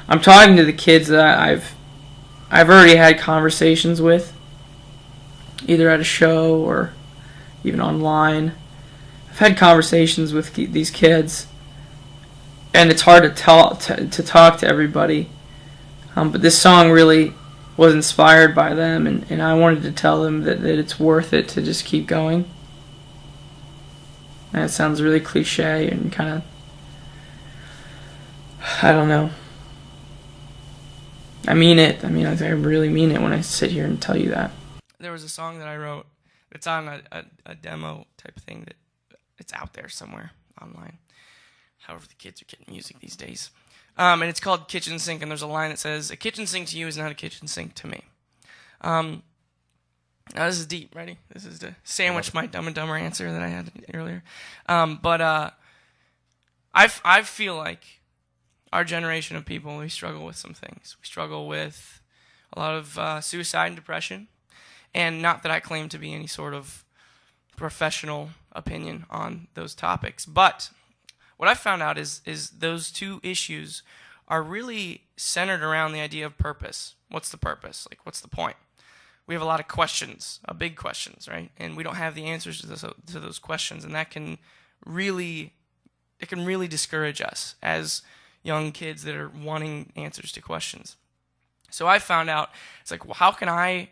I'm talking to the kids that I've already had conversations with, either at a show or even online. I've had conversations with these kids, and it's hard to talk to everybody. But this song really was inspired by them, and I wanted to tell them that it's worth it to just keep going. And it sounds really cliche and kind of, I don't know. I mean it. I mean, I really mean it when I sit here and tell you that. There was a song that I wrote. It's on a demo type of thing that it's out there somewhere online. However, the kids are getting music these days. And it's called Kitchen Sink, and there's a line that says, "A kitchen sink to you is not a kitchen sink to me." Now this is deep. Ready? This is to sandwich my Dumb and Dumber answer that I had earlier. I feel like our generation of people, we struggle with some things. We struggle with a lot of suicide and depression, and not that I claim to be any sort of professional opinion on those topics, but what I found out is those two issues are really centered around the idea of purpose. What's the purpose? Like, what's the point? We have a lot of questions, big questions, right? And we don't have the answers to those questions, and that can really discourage us as young kids that are wanting answers to questions. So I found out, it's like, well, how can I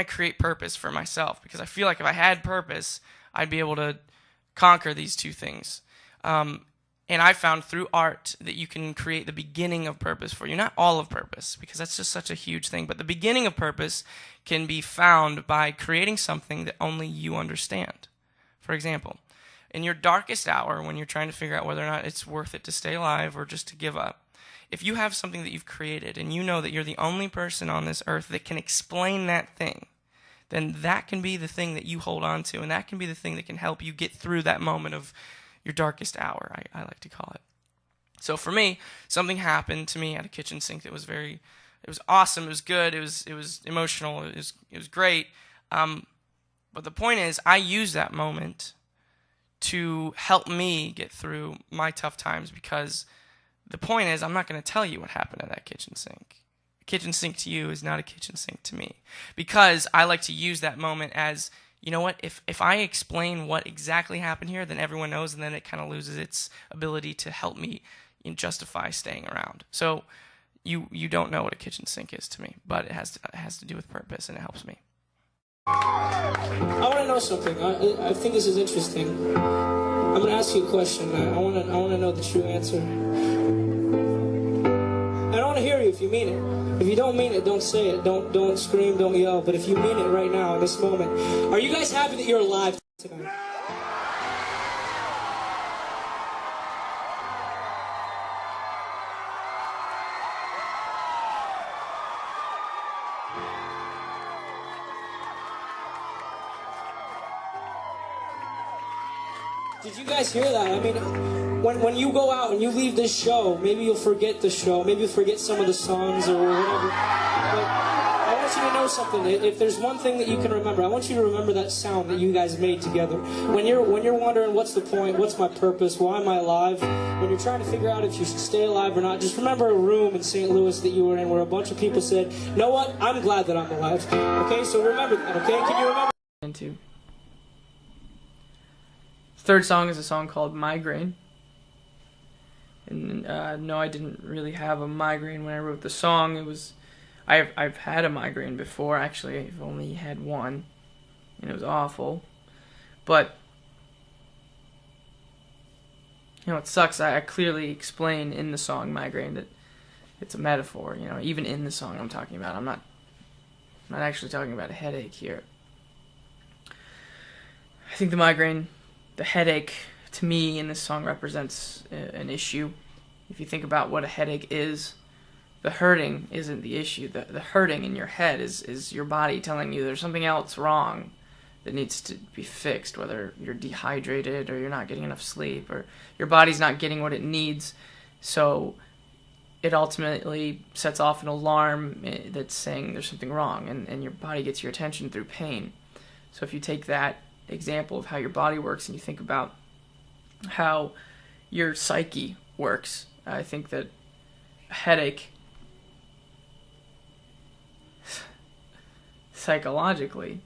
create purpose for myself? Because I feel like if I had purpose, I'd be able to conquer these two things. And I found through art that you can create the beginning of purpose for you. Not all of purpose, because that's just such a huge thing. But the beginning of purpose can be found by creating something that only you understand. For example, in your darkest hour, when you're trying to figure out whether or not it's worth it to stay alive or just to give up, if you have something that you've created and you know that you're the only person on this earth that can explain that thing, then that can be the thing that you hold on to, and that can be the thing that can help you get through that moment of your darkest hour, I like to call it. So for me, something happened to me at a kitchen sink that was it was awesome, it was good, it was emotional, it was great. But the point is, I used that moment to help me get through my tough times, because the point is, I'm not going to tell you what happened at that kitchen sink. A kitchen sink to you is not a kitchen sink to me, because I like to use that moment as, you know what, if I explain what exactly happened here, then everyone knows, and then it kind of loses its ability to help me justify staying around. So you don't know what a kitchen sink is to me, but it has to do with purpose, and it helps me. I want to know something. I think this is interesting. I'm going to ask you a question. I want to know the true answer. I want to hear you if you mean it. If you don't mean it, don't say it. Don't scream, don't yell. But if you mean it right now, in this moment, are you guys happy that you're alive tonight? Did you guys hear that? I mean, when you go out and you leave this show, maybe you'll forget the show, maybe you'll forget some of the songs or whatever. But I want you to know something. If there's one thing that you can remember, I want you to remember that sound that you guys made together. When you're wondering what's the point, what's my purpose, why am I alive, when you're trying to figure out if you should stay alive or not, just remember a room in St. Louis that you were in where a bunch of people said, "You know what? I'm glad that I'm alive." Okay, so remember that. Okay, can you remember? Third song is a song called Migraine. And no, I didn't really have a migraine when I wrote the song. I've had a migraine before. Actually, I've only had one, and it was awful. But you know, it sucks. I clearly explain in the song Migraine that it's a metaphor. You know, even in the song I'm talking about, I'm not actually talking about a headache here. I think the headache, to me, in this song represents an issue. If you think about what a headache is, the hurting isn't the issue. The hurting in your head is your body telling you there's something else wrong that needs to be fixed, whether you're dehydrated or you're not getting enough sleep or your body's not getting what it needs. So it ultimately sets off an alarm that's saying there's something wrong, and your body gets your attention through pain. So if you take that example of how your body works and you think about how your psyche works, I think that a headache psychologically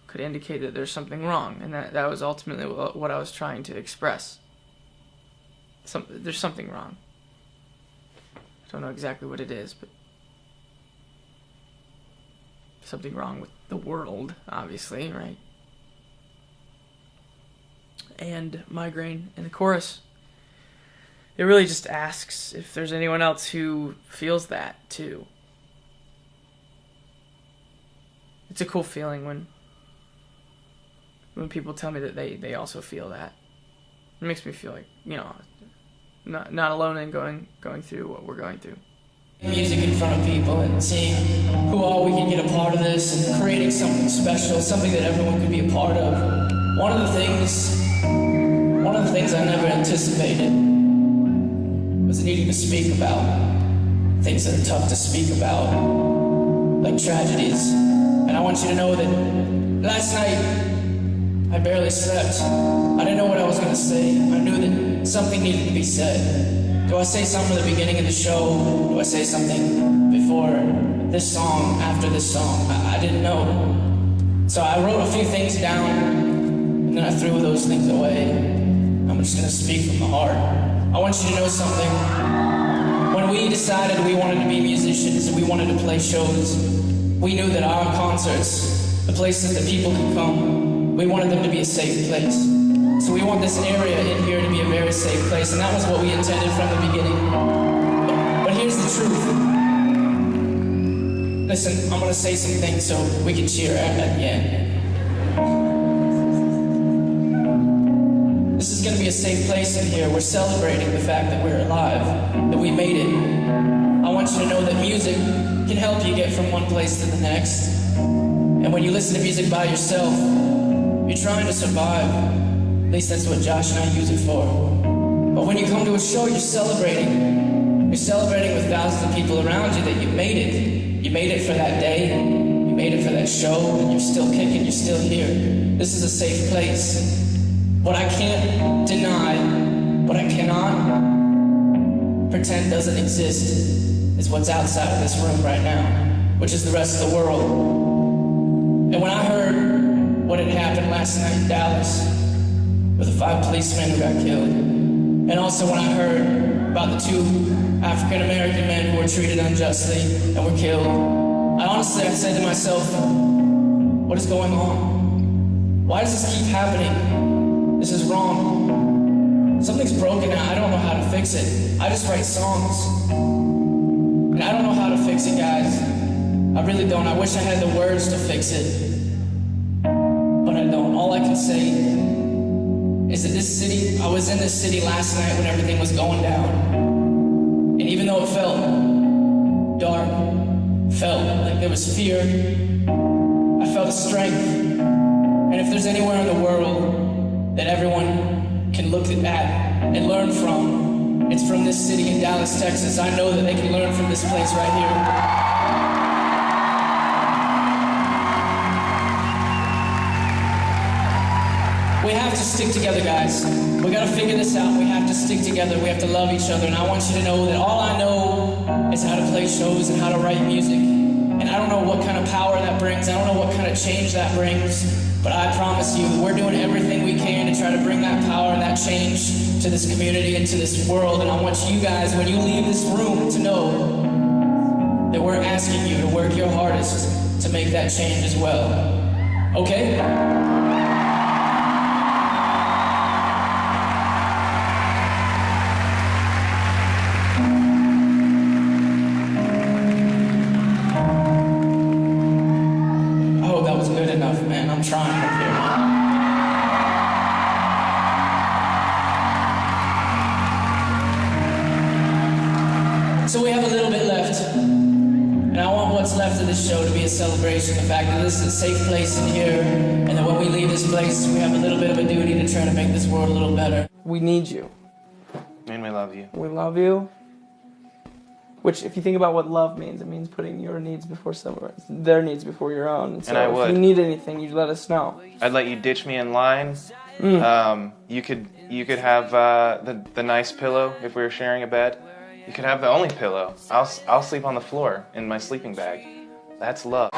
could indicate that there's something wrong, and that was ultimately what I was trying to express. There's something wrong. I don't know exactly what it is, but something wrong with the world, obviously, right? And Migraine in the chorus, it really just asks if there's anyone else who feels that too. It's a cool feeling when people tell me that they also feel that. It makes me feel like, you know, not alone in going through what we're going through. Music in front of people and seeing who all we can get a part of this and creating something special, something that everyone could be a part of. One of the things I never anticipated was needing to speak about things that are tough to speak about, like tragedies. And I want you to know that last night I barely slept. I didn't know what I was going to say. I knew that something needed to be said. Do I say something at the beginning of the show? Do I say something before this song, after this song? I didn't know. So I wrote a few things down, and then I threw those things away. I'm just going to speak from the heart. I want you to know something. When we decided we wanted to be musicians and we wanted to play shows, we knew that our concerts, the places that people could come, we wanted them to be a safe place. So we want this area in here to be a very safe place, and that was what we intended from the beginning. But here's the truth. Listen, I'm gonna say some things so we can cheer at the end. This is gonna be a safe place in here. We're celebrating the fact that we're alive, that we made it. I want you to know that music can help you get from one place to the next. And when you listen to music by yourself, you're trying to survive. At least that's what Josh and I use it for. But when you come to a show, you're celebrating. You're celebrating with thousands of people around you that you made it. You made it for that day. You made it for that show, and you're still kicking, you're still here. This is a safe place. What I can't deny, what I cannot pretend doesn't exist, is what's outside of this room right now, which is the rest of the world. And when I heard what had happened last night in Dallas, with the 5 policemen who got killed, and also when I heard about the 2 African-American men who were treated unjustly and were killed, I said to myself, what is going on? Why does this keep happening? This is wrong. Something's broken now, I don't know how to fix it. I just write songs. And I don't know how to fix it, guys. I really don't. I wish I had the words to fix it. But I don't. All I can say is that this city, I was in this city last night when everything was going down. And even though it felt dark, felt like there was fear, I felt a strength. And if there's anywhere in the world that everyone can look at and learn from, it's from this city in Dallas, Texas. I know that they can learn from this place right here. We have to stick together, guys. We gotta figure this out. We have to stick together. We have to love each other. And I want you to know that all I know is how to play shows and how to write music. And I don't know what kind of power that brings. I don't know what kind of change that brings. But I promise you, we're doing everything we can to try to bring that power and that change to this community and to this world. And I want you guys, when you leave this room, to know that we're asking you to work your hardest to make that change as well. Okay? I'm trying up here, man. So we have a little bit left. And I want what's left of this show to be a celebration. The fact that this is a safe place in here. And that when we leave this place, we have a little bit of a duty to try to make this world a little better. We need you. And we love you. We love you. Which, if you think about what love means, it means putting your needs before their needs before your own. And so I would. If you need anything, you let us know. I'd let you ditch me in line. You could have the nice pillow if we were sharing a bed. You could have the only pillow. I'll sleep on the floor in my sleeping bag. That's love.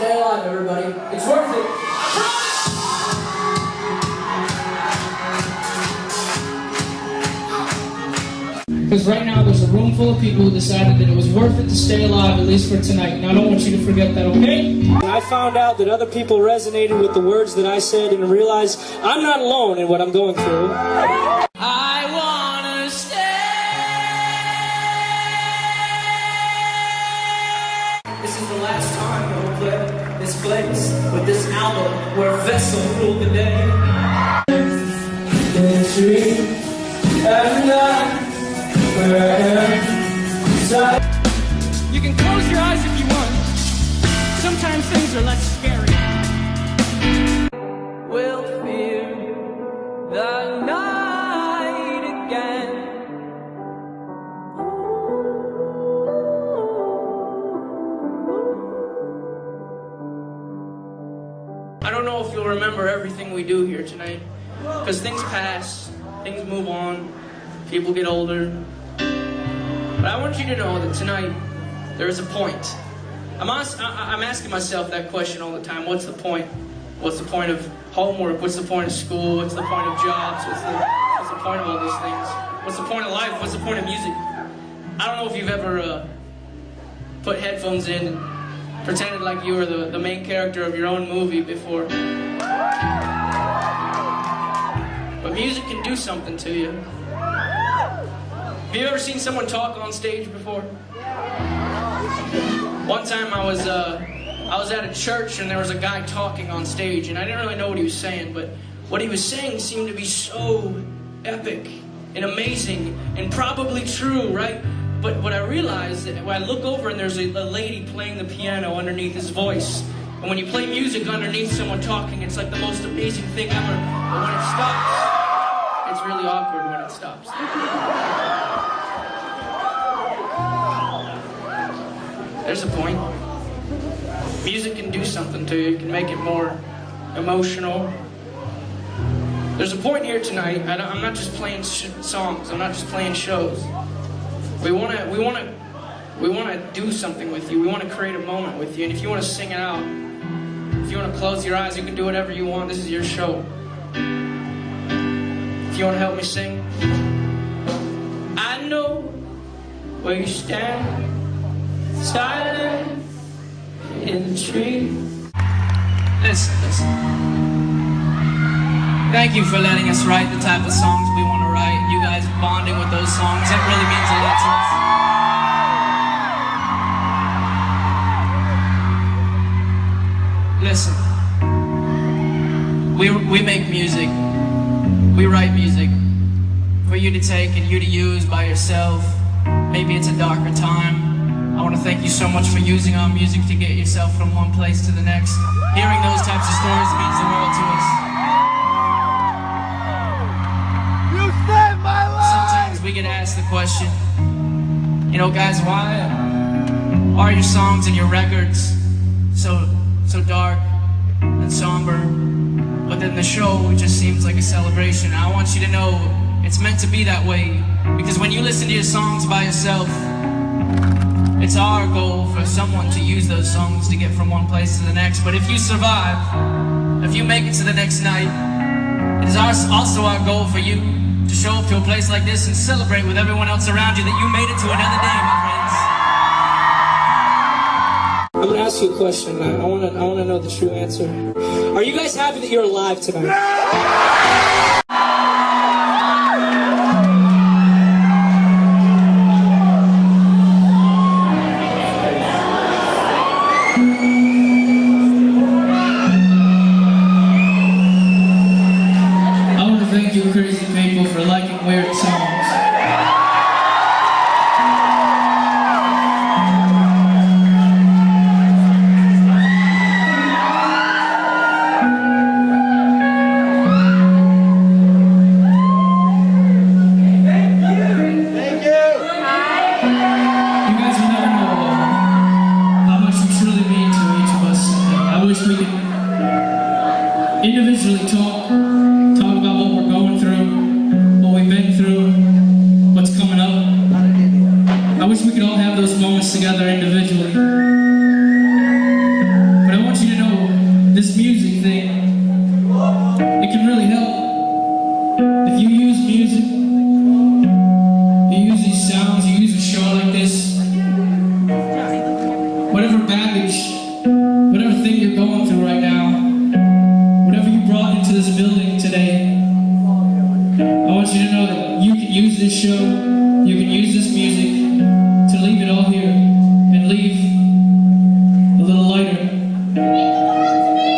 Stay alive, everybody. It's worth it. Because right now there's a room full of people who decided that it was worth it to stay alive, at least for tonight. And I don't want you to forget that, okay? I found out that other people resonated with the words that I said and realized I'm not alone in what I'm going through. I wanna stay. This is the last time we'll play this place with this album where Vessel ruled the day. Every night. You can close your eyes if you want. Sometimes things are less scary. We'll fear the night again. I don't know if you'll remember everything we do here tonight, because things pass, things move on, people get older. But I want you to know that tonight, there is a point. I'm asking myself that question all the time. What's the point? What's the point of homework? What's the point of school? What's the point of jobs? What's the point of all these things? What's the point of life? What's the point of music? I don't know if you've ever put headphones in and pretended like you were the main character of your own movie before. But music can do something to you. Have you ever seen someone talk on stage before? One time I was at a church and there was a guy talking on stage and I didn't really know what he was saying, but what he was saying seemed to be so epic and amazing and probably true, right? But what I realized, that when I look over and there's a lady playing the piano underneath his voice, and when you play music underneath someone talking, it's like the most amazing thing ever, but when it stops, it's really awkward when it stops. There's a point. Music can do something to you. It can make it more emotional. There's a point here tonight. I'm not just playing songs. I'm not just playing shows. We wanna do something with you. We want to create a moment with you. And if you want to sing it out, if you want to close your eyes, you can do whatever you want. This is your show. If you want to help me sing, I know where you stand. Silent in the tree. Listen. Thank you for letting us write the type of songs we want to write. You guys bonding with those songs, it really means a lot to us. Listen, we make music. We write music for you to take and you to use by yourself. Maybe it's a darker time. I want to thank you so much for using our music to get yourself from one place to the next. Hearing those types of stories means the world to us. You saved my life! Sometimes we get asked the question, you know, guys, why are your songs and your records so dark and somber, but then the show just seems like a celebration? I want you to know it's meant to be that way, because when you listen to your songs by yourself, it's our goal for someone to use those songs to get from one place to the next. But if you survive, if you make it to the next night, it is also our goal for you to show up to a place like this and celebrate with everyone else around you that you made it to another day, my friends. I'm gonna ask you a question. I wanna know the true answer. Are you guys happy that you're alive tonight? Yeah! Crazy people. individually talk about what we're going through, what we've been through, what's coming up. I wish we could all have those moments together individually. But I want you to know, this music thing, it can really help. If you use music, you use these sounds, you use a show like this, whatever baggage, whatever thing you're going through right now, whatever you brought into this building today, I want you to know that you can use this show, you can use this music to leave it all here and leave a little lighter.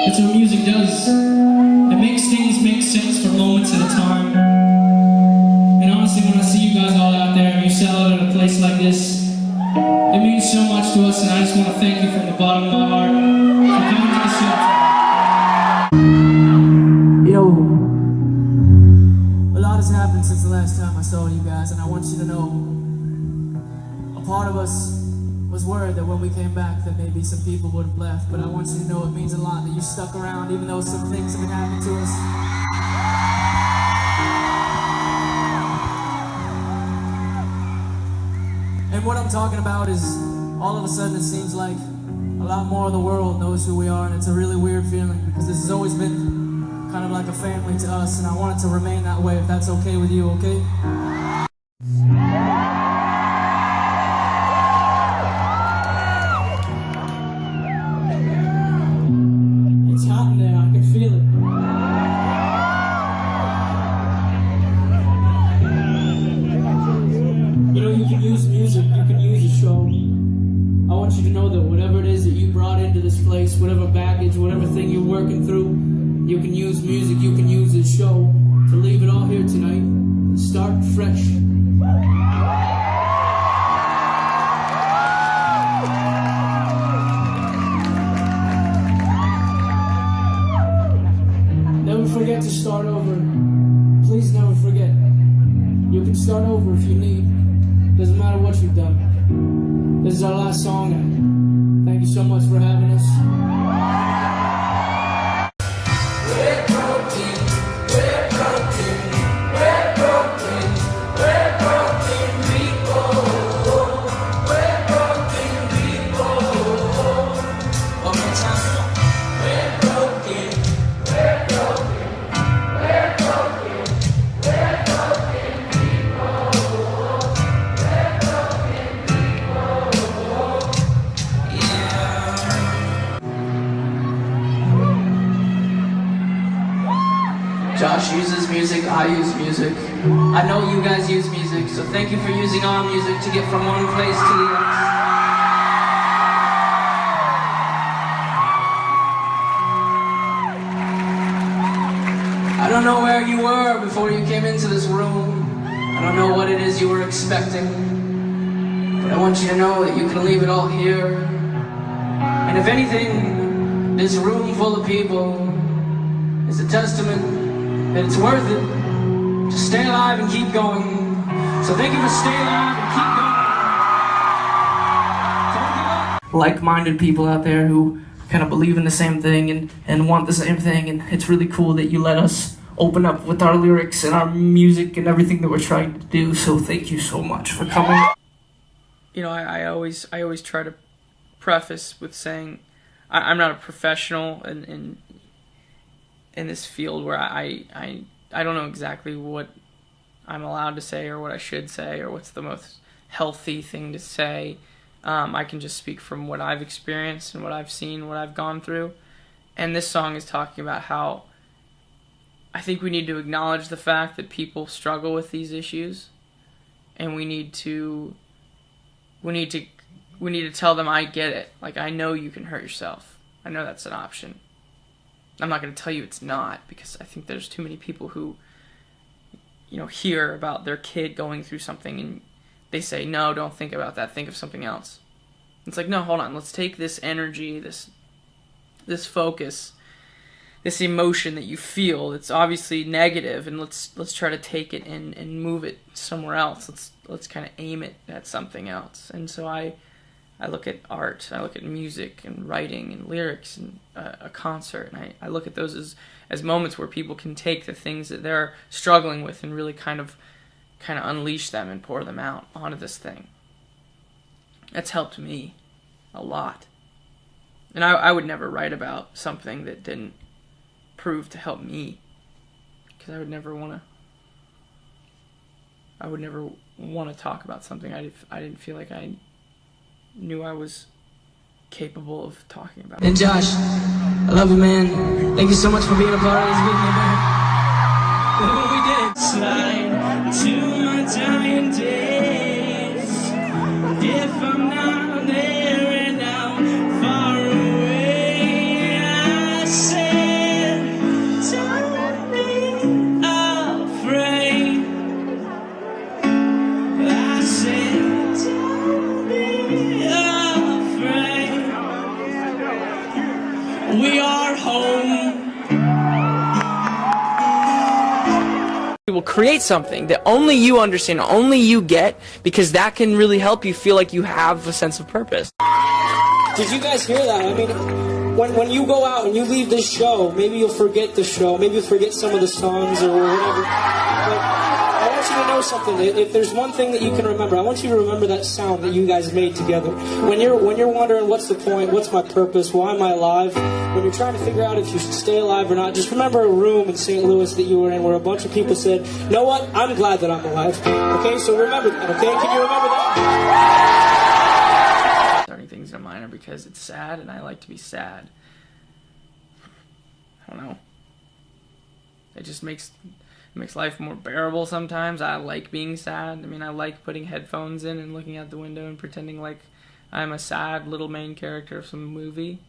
That's what music does. It makes things make sense for moments at a time. And honestly, when I see you guys all out there and you sell out at a place like this, it means so much to us, and I just want to thank you from the bottom of my heart for coming to the show. You know, a lot has happened since the last time I saw you guys, and I want you to know, a part of us was worried that when we came back that maybe some people would have left, but I want you to know it means a lot that you stuck around even though some things have been happening to us. And what I'm talking about is, all of a sudden it seems like a lot more of the world knows who we are, and it's a really weird feeling because this has always been kind of like a family to us, and I want it to remain that way if that's okay with you, okay? It's hot in there, I can feel it. You know, you can use music, you can use a show. I want you to know that whatever it is that you brought into this place, whatever baggage, whatever thing you're working through, you can use music, you can use this show to leave it all here tonight and start fresh. Never forget to start over. Please never forget. You can start over if you need. Doesn't matter what you've done. This is our last song. Thank you so much for having us. We're broken, we're broken, we're broken, we're broken people. We're broken people. One more time. We're broken, we're broken, we're broken, we're broken people. We're broken people. Yeah. Josh uses music, I use music. I know you guys use music, so thank you for using our music to get from one place to the next. I don't know where you were before you came into this room. I don't know what it is you were expecting. But I want you to know that you can leave it all here. And if anything, this room full of people is a testament that it's worth it to stay alive and keep going. So thank you for staying alive and keep going. Like-minded people out there who kind of believe in the same thing and want the same thing, and it's really cool that you let us open up with our lyrics and our music and everything that we're trying to do. So thank you so much for coming. You know, I always try to preface with saying I'm not a professional in this field where I don't know exactly what I'm allowed to say or what I should say or what's the most healthy thing to say. I can just speak from what I've experienced and what I've seen, what I've gone through. And this song is talking about how I think we need to acknowledge the fact that people struggle with these issues, and we need to tell them, I get it. Like, I know you can hurt yourself. I know that's an option. I'm not going to tell you it's not, because I think there's too many people who, you know, hear about their kid going through something and they say, no, don't think about that, think of something else. It's like, no, hold on, let's take this energy, this focus, this emotion that you feel that's obviously negative, and let's try to take it and move it somewhere else. Let's kind of aim it at something else. And so I I look at art, I look at music and writing and lyrics and a concert, and I look at those as moments where people can take the things that they're struggling with and really kind of unleash them and pour them out onto this thing. That's helped me a lot. And I would never write about something that didn't prove to help me, because I would never want to talk about something I didn't feel like I knew I was capable of talking about. And Josh, I love you, man. Thank you so much for being a part of this video, man. Look what we did. Slide to my dying days. If I'm not there and I'm far away, I said, don't be afraid. I said, don't be afraid. We are home. You will create something that only you understand, only you get, because that can really help you feel like you have a sense of purpose. Did you guys hear that? I mean, when you go out and you leave this show, maybe you'll forget the show, maybe you'll forget some of the songs or whatever. But I want you to know something. If there's one thing that you can remember, I want you to remember that sound that you guys made together. When you're wondering what's the point, what's my purpose, why am I alive, when you're trying to figure out if you should stay alive or not, just remember a room in St. Louis that you were in where a bunch of people said, you know what, I'm glad that I'm alive. Okay, so remember that, okay? Can you remember that? Starting things in a minor because it's sad and I like to be sad. I don't know. It just makes life more bearable sometimes. I like being sad. I mean, I like putting headphones in and looking out the window and pretending like I'm a sad little main character of some movie.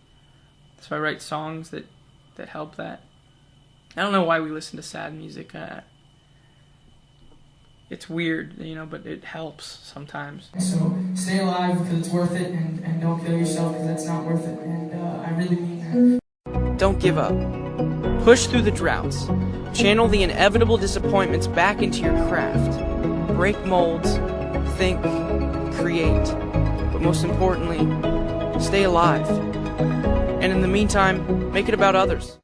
So I write songs that help that. I don't know why we listen to sad music. It's weird, you know, but it helps sometimes. So stay alive because it's worth it, and don't kill yourself because that's not worth it. And I really mean that. Don't give up. Push through the droughts. Channel the inevitable disappointments back into your craft. Break molds. Think. Create. But most importantly, stay alive. And in the meantime, make it about others.